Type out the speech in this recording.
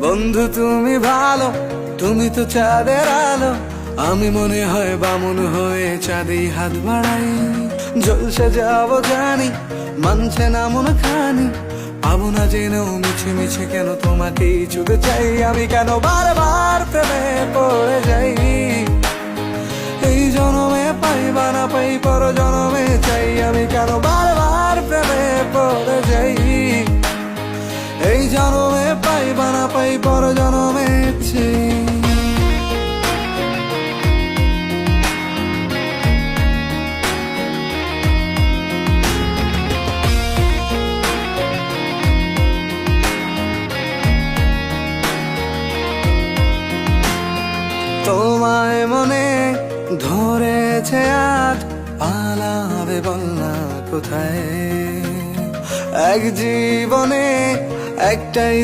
বন্ধু তুমি ভালো, তুমি তো চাঁদের আলো, আমি মনে হয় বামুন হয়ে চাঁদে হাত বাড়াই। জলসে যাবো জানি, মানছে না মন খানি, পাবো না জেনেও মিছে মিছে কেন তোমাকে ছুঁতে চাই। আমি কেন বারবার প্রেমে পড়ে যাই, এই জনমে পাই বা না পাই পর জনমে চাই। আমি কেন বারবার প্রেমে পড়ে যাই, এই জনমে পাই বা না পাই পর জনমে চাই। তোমায় মনে ধরেছে আজ, পালাবে বল না কোথায়। এক জীবনে একটাই